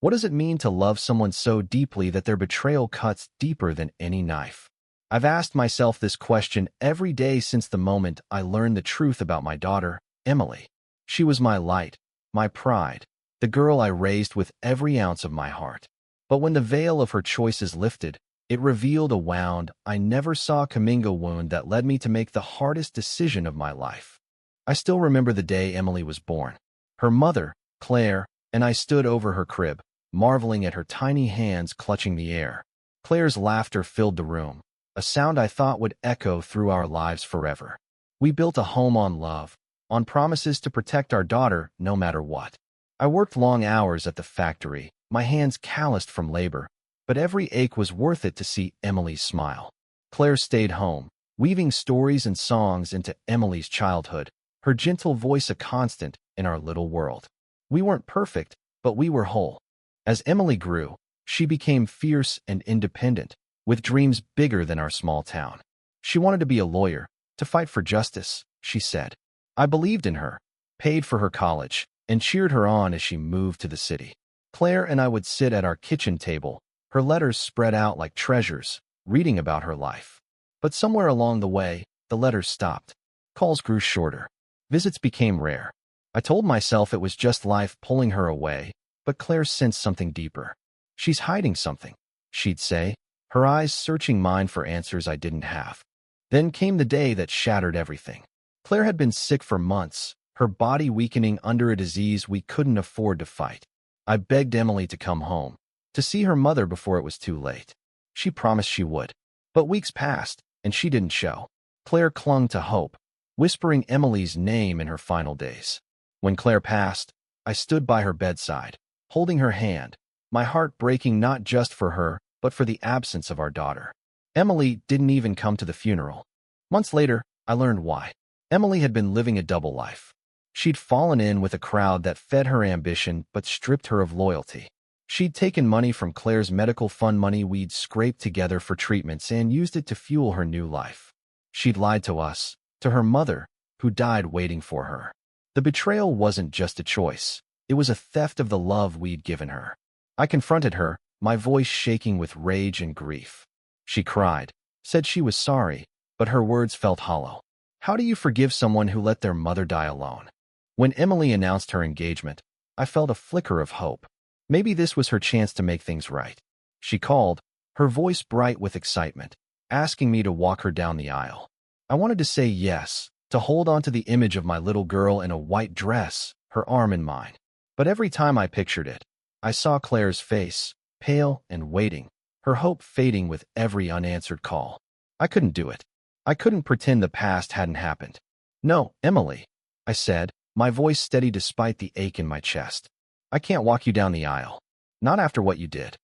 What does it mean to love someone so deeply that their betrayal cuts deeper than any knife? I've asked myself this question every day since the moment I learned the truth about my daughter, Emily. She was my light, my pride, the girl I raised with every ounce of my heart. But when the veil of her choices lifted, it revealed a wound I never saw coming, a wound that led me to make the hardest decision of my life. I still remember the day Emily was born. Her mother, Claire, and I stood over her crib, marveling at her tiny hands clutching the air. Claire's laughter filled the room, a sound I thought would echo through our lives forever. We built a home on love, on promises to protect our daughter no matter what. I worked long hours at the factory, my hands calloused from labor, but every ache was worth it to see Emily's smile. Claire stayed home, weaving stories and songs into Emily's childhood, her gentle voice a constant in our little world. We weren't perfect, but we were whole. As Emily grew, she became fierce and independent, with dreams bigger than our small town. She wanted to be a lawyer, to fight for justice, she said. I believed in her, paid for her college, and cheered her on as she moved to the city. Claire and I would sit at our kitchen table, her letters spread out like treasures, reading about her life. But somewhere along the way, the letters stopped. Calls grew shorter. Visits became rare. I told myself it was just life pulling her away, but Claire sensed something deeper. She's hiding something, she'd say, her eyes searching mine for answers I didn't have. Then came the day that shattered everything. Claire had been sick for months, her body weakening under a disease we couldn't afford to fight. I begged Emily to come home, to see her mother before it was too late. She promised she would. But weeks passed, and she didn't show. Claire clung to hope, whispering Emily's name in her final days. When Claire passed, I stood by her bedside, holding her hand, my heart breaking not just for her, but for the absence of our daughter. Emily didn't even come to the funeral. Months later, I learned why. Emily had been living a double life. She'd fallen in with a crowd that fed her ambition but stripped her of loyalty. She'd taken money from Claire's medical fund, money we'd scraped together for treatments, and used it to fuel her new life. She'd lied to us, to her mother, who died waiting for her. The betrayal wasn't just a choice. It was a theft of the love we'd given her. I confronted her, my voice shaking with rage and grief. She cried, said she was sorry, but her words felt hollow. How do you forgive someone who let their mother die alone? When Emily announced her engagement, I felt a flicker of hope. Maybe this was her chance to make things right. She called, her voice bright with excitement, asking me to walk her down the aisle. I wanted to say yes, to hold on to the image of my little girl in a white dress, her arm in mine. But every time I pictured it, I saw Claire's face, pale and waiting, her hope fading with every unanswered call. I couldn't do it. I couldn't pretend the past hadn't happened. No, Emily, I said, my voice steady despite the ache in my chest. I can't walk you down the aisle. Not after what you did.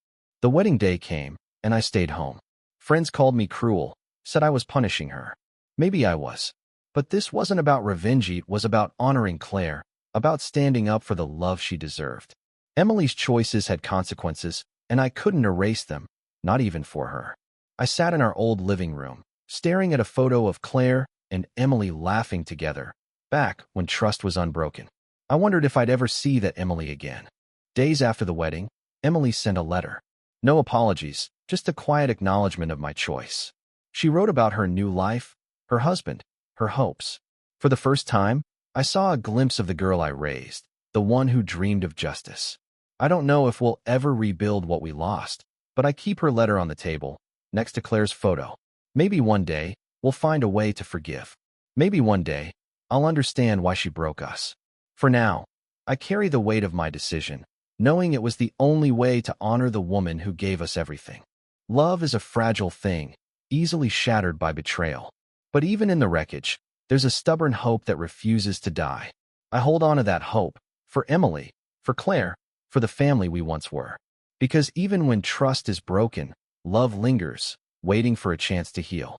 The wedding day came, and I stayed home. Friends called me cruel, said I was punishing her. Maybe I was. But this wasn't about revenge, it was about honoring Claire, about standing up for the love she deserved. Emily's choices had consequences, and I couldn't erase them, not even for her. I sat in our old living room, staring at a photo of Claire and Emily laughing together, back when trust was unbroken. I wondered if I'd ever see that Emily again. Days after the wedding, Emily sent a letter. No apologies, just a quiet acknowledgement of my choice. She wrote about her new life, her husband, her hopes. For the first time, I saw a glimpse of the girl I raised, the one who dreamed of justice. I don't know if we'll ever rebuild what we lost, but I keep her letter on the table, next to Claire's photo. Maybe one day, we'll find a way to forgive. Maybe one day, I'll understand why she broke us. For now, I carry the weight of my decision, knowing it was the only way to honor the woman who gave us everything. Love is a fragile thing, easily shattered by betrayal. But even in the wreckage, there's a stubborn hope that refuses to die. I hold on to that hope, for Emily, for Claire, for the family we once were. Because even when trust is broken, love lingers, waiting for a chance to heal.